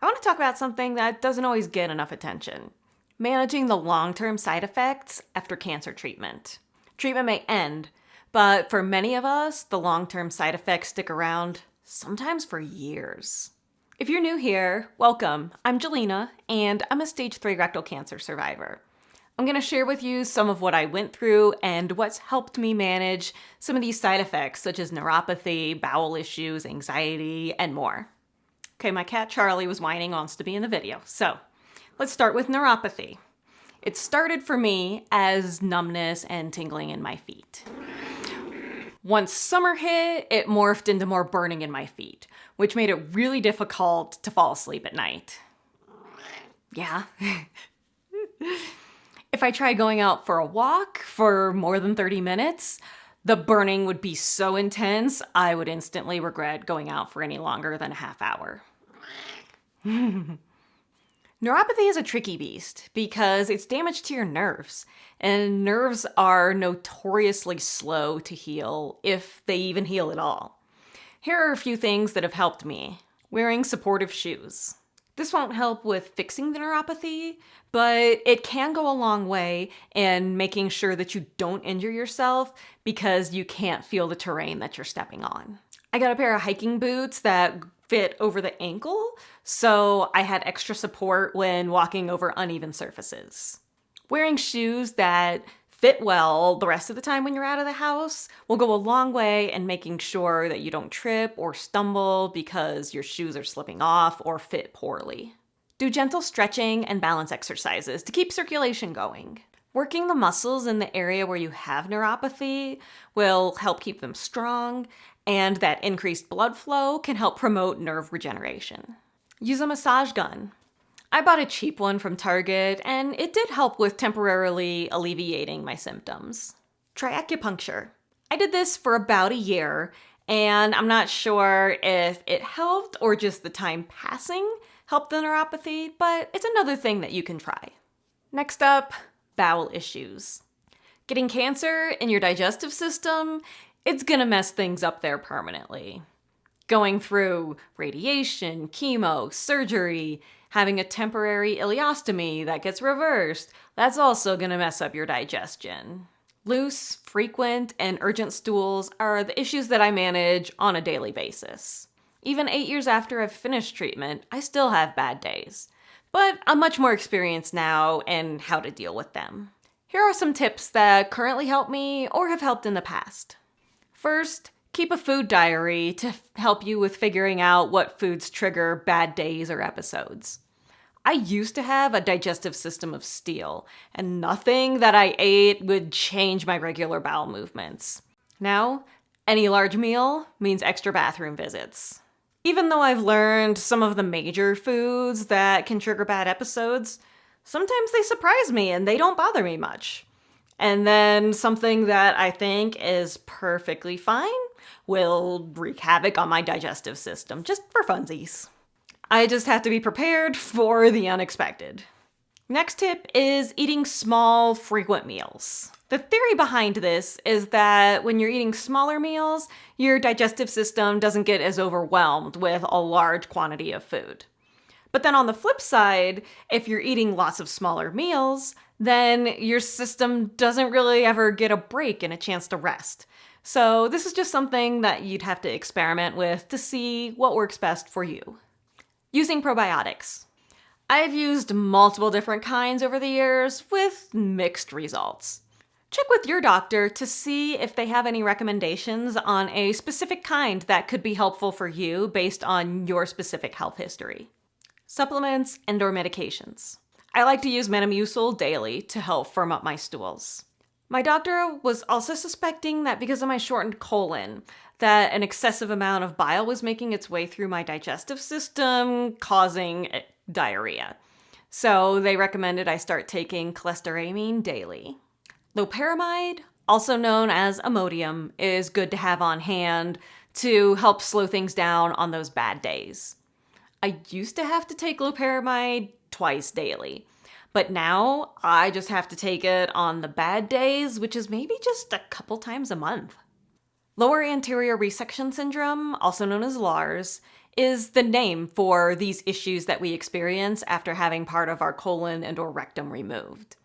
I want to talk about something that doesn't always get enough attention: managing the long-term side effects after cancer treatment. Treatment may end, but for many of us, the long-term side effects stick around, sometimes for years. If you're new here, welcome. I'm Jelena, and I'm a stage 3 rectal cancer survivor. I'm going to share with you some of what I went through and what's helped me manage some of these side effects, such as neuropathy, bowel issues, anxiety, and more. Okay, my cat Charlie was whining, wants to be in the video. So let's start with neuropathy. It started for me as numbness and tingling in my feet. Once summer hit, it morphed into more burning in my feet, which made it really difficult to fall asleep at night. Yeah. If I tried going out for a walk for more than 30 minutes, the burning would be so intense, I would instantly regret going out for any longer than a half hour. Neuropathy is a tricky beast because it's damage to your nerves, and nerves are notoriously slow to heal, if they even heal at all. Here are a few things that have helped me. Wearing supportive shoes. This won't help with fixing the neuropathy, but it can go a long way in making sure that you don't injure yourself because you can't feel the terrain that you're stepping on. I got a pair of hiking boots that fit over the ankle, so I had extra support when walking over uneven surfaces. Wearing shoes that fit well the rest of the time when you're out of the house will go a long way in making sure that you don't trip or stumble because your shoes are slipping off or fit poorly. Do gentle stretching and balance exercises to keep circulation going. Working the muscles in the area where you have neuropathy will help keep them strong, and that increased blood flow can help promote nerve regeneration. Use a massage gun. I bought a cheap one from Target, and it did help with temporarily alleviating my symptoms. Try acupuncture. I did this for about a year, and I'm not sure if it helped or just the time passing helped the neuropathy, but it's another thing that you can try. Next up, bowel issues. Getting cancer in your digestive system, it's gonna mess things up there permanently. Going through radiation, chemo, surgery, having a temporary ileostomy that gets reversed, that's also gonna mess up your digestion. Loose, frequent, and urgent stools are the issues that I manage on a daily basis. Even 8 years after I've finished treatment, I still have bad days. But I'm much more experienced now in how to deal with them. Here are some tips that currently help me or have helped in the past. First, keep a food diary to help you with figuring out what foods trigger bad days or episodes. I used to have a digestive system of steel, and nothing that I ate would change my regular bowel movements. Now, any large meal means extra bathroom visits. Even though I've learned some of the major foods that can trigger bad episodes, sometimes they surprise me and they don't bother me much. And then something that I think is perfectly fine will wreak havoc on my digestive system, just for funsies. I just have to be prepared for the unexpected. Next tip is eating small, frequent meals. The theory behind this is that when you're eating smaller meals, your digestive system doesn't get as overwhelmed with a large quantity of food. But then on the flip side, if you're eating lots of smaller meals, then your system doesn't really ever get a break and a chance to rest. So this is just something that you'd have to experiment with to see what works best for you. Using probiotics. I've used multiple different kinds over the years with mixed results. Check with your doctor to see if they have any recommendations on a specific kind that could be helpful for you based on your specific health history. Supplements and/or medications. I like to use Metamucil daily to help firm up my stools. My doctor was also suspecting that because of my shortened colon, that an excessive amount of bile was making its way through my digestive system, causing diarrhea. So they recommended I start taking cholestyramine daily. Loperamide, also known as Imodium, is good to have on hand to help slow things down on those bad days. I used to have to take loperamide twice daily, but now I just have to take it on the bad days, which is maybe just a couple times a month. Lower anterior resection syndrome, also known as LARS, is the name for these issues that we experience after having part of our colon and or rectum removed.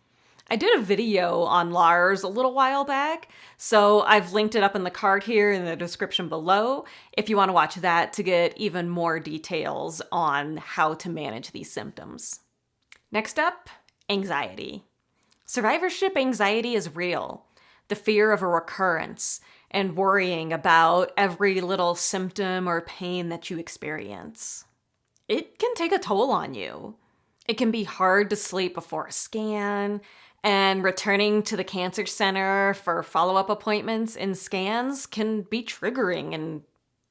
I did a video on LARS a little while back, so I've linked it up in the card here in the description below if you want to watch that to get even more details on how to manage these symptoms. Next up, anxiety. Survivorship anxiety is real. The fear of a recurrence and worrying about every little symptom or pain that you experience. It can take a toll on you. It can be hard to sleep before a scan, and returning to the cancer center for follow-up appointments and scans can be triggering and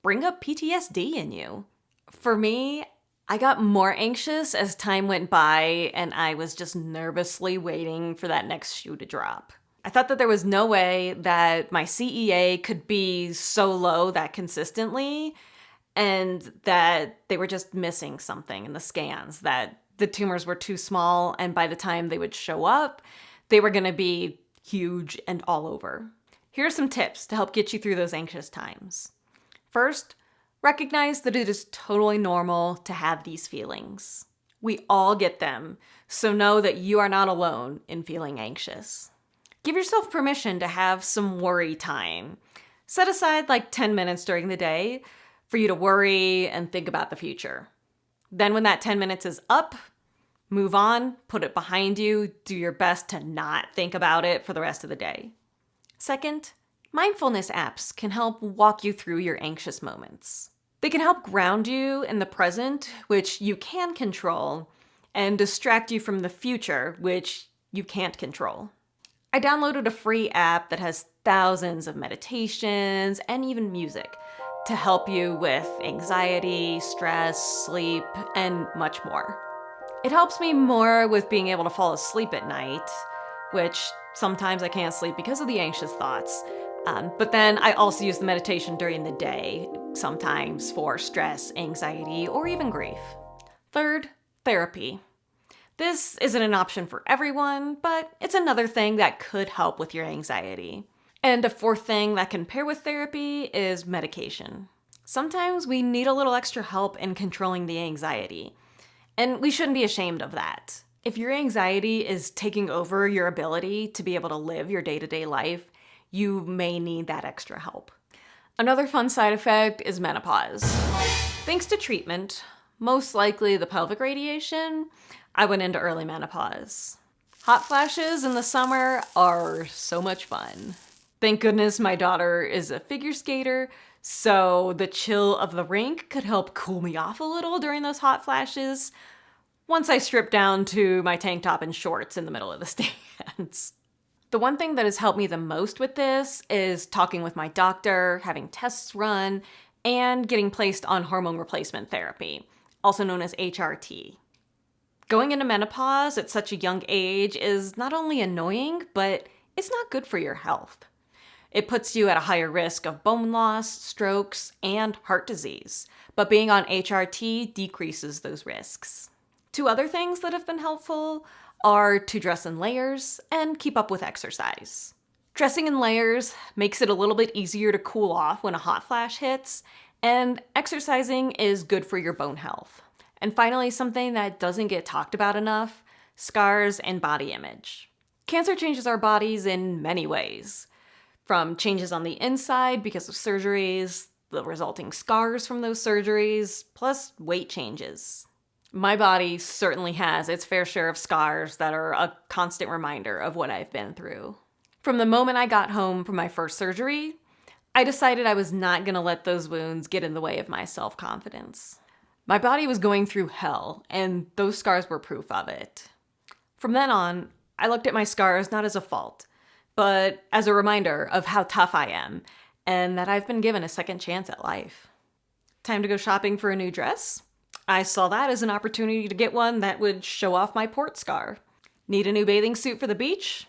bring up PTSD in you. For me, I got more anxious as time went by and I was just nervously waiting for that next shoe to drop. I thought that there was no way that my CEA could be so low that consistently and that they were just missing something in the scans, that the tumors were too small, and by the time they would show up, they were going to be huge and all over. Here are some tips to help get you through those anxious times. First, recognize that it is totally normal to have these feelings. We all get them, so know that you are not alone in feeling anxious. Give yourself permission to have some worry time. Set aside like 10 minutes during the day for you to worry and think about the future. Then when that 10 minutes is up, move on, put it behind you, do your best to not think about it for the rest of the day. Second, mindfulness apps can help walk you through your anxious moments. They can help ground you in the present, which you can control, and distract you from the future, which you can't control. I downloaded a free app that has thousands of meditations and even music to help you with anxiety, stress, sleep, and much more. It helps me more with being able to fall asleep at night, which sometimes I can't sleep because of the anxious thoughts. But then I also use the meditation during the day, sometimes for stress, anxiety, or even grief. Third, therapy. This isn't an option for everyone, but it's another thing that could help with your anxiety. And a fourth thing that can pair with therapy is medication. Sometimes we need a little extra help in controlling the anxiety, and we shouldn't be ashamed of that. If your anxiety is taking over your ability to be able to live your day-to-day life, you may need that extra help. Another fun side effect is menopause. Thanks to treatment, most likely the pelvic radiation, I went into early menopause. Hot flashes in the summer are so much fun. Thank goodness my daughter is a figure skater, so the chill of the rink could help cool me off a little during those hot flashes once I strip down to my tank top and shorts in the middle of the stands. The one thing that has helped me the most with this is talking with my doctor, having tests run, and getting placed on hormone replacement therapy, also known as HRT. Going into menopause at such a young age is not only annoying, but it's not good for your health. It puts you at a higher risk of bone loss, strokes, and heart disease, but being on HRT decreases those risks. Two other things that have been helpful are to dress in layers and keep up with exercise. Dressing in layers makes it a little bit easier to cool off when a hot flash hits, and exercising is good for your bone health. And finally, something that doesn't get talked about enough, scars and body image. Cancer changes our bodies in many ways, from changes on the inside because of surgeries, the resulting scars from those surgeries, plus weight changes. My body certainly has its fair share of scars that are a constant reminder of what I've been through. From the moment I got home from my first surgery, I decided I was not going to let those wounds get in the way of my self-confidence. My body was going through hell, and those scars were proof of it. From then on, I looked at my scars not as a fault, but as a reminder of how tough I am, and that I've been given a second chance at life. Time to go shopping for a new dress? I saw that as an opportunity to get one that would show off my port scar. Need a new bathing suit for the beach?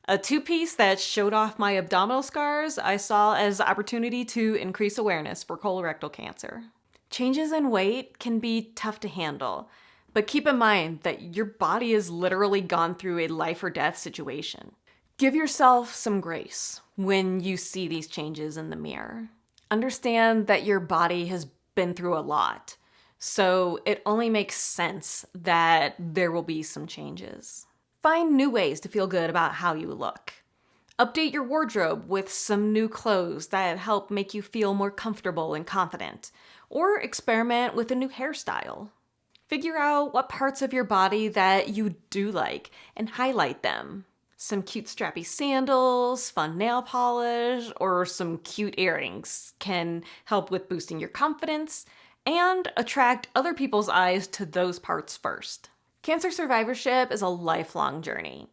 A two-piece that showed off my abdominal scars I saw as an opportunity to increase awareness for colorectal cancer. Changes in weight can be tough to handle, but keep in mind that your body has literally gone through a life or death situation. Give yourself some grace when you see these changes in the mirror. Understand that your body has been through a lot. So it only makes sense that there will be some changes. Find new ways to feel good about how you look. Update your wardrobe with some new clothes that help make you feel more comfortable and confident, or experiment with a new hairstyle. Figure out what parts of your body that you do like and highlight them. Some cute strappy sandals, fun nail polish, or some cute earrings can help with boosting your confidence and attract other people's eyes to those parts first. Cancer survivorship is a lifelong journey.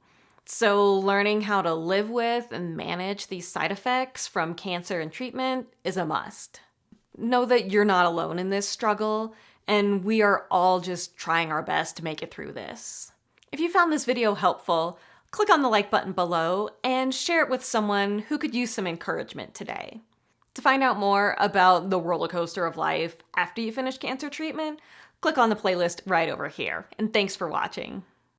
So, learning how to live with and manage these side effects from cancer and treatment is a must. Know that you're not alone in this struggle, and we are all just trying our best to make it through this. If you found this video helpful, click on the like button below and share it with someone who could use some encouragement today. To find out more about the roller coaster of life after you finish cancer treatment, click on the playlist right over here. And thanks for watching.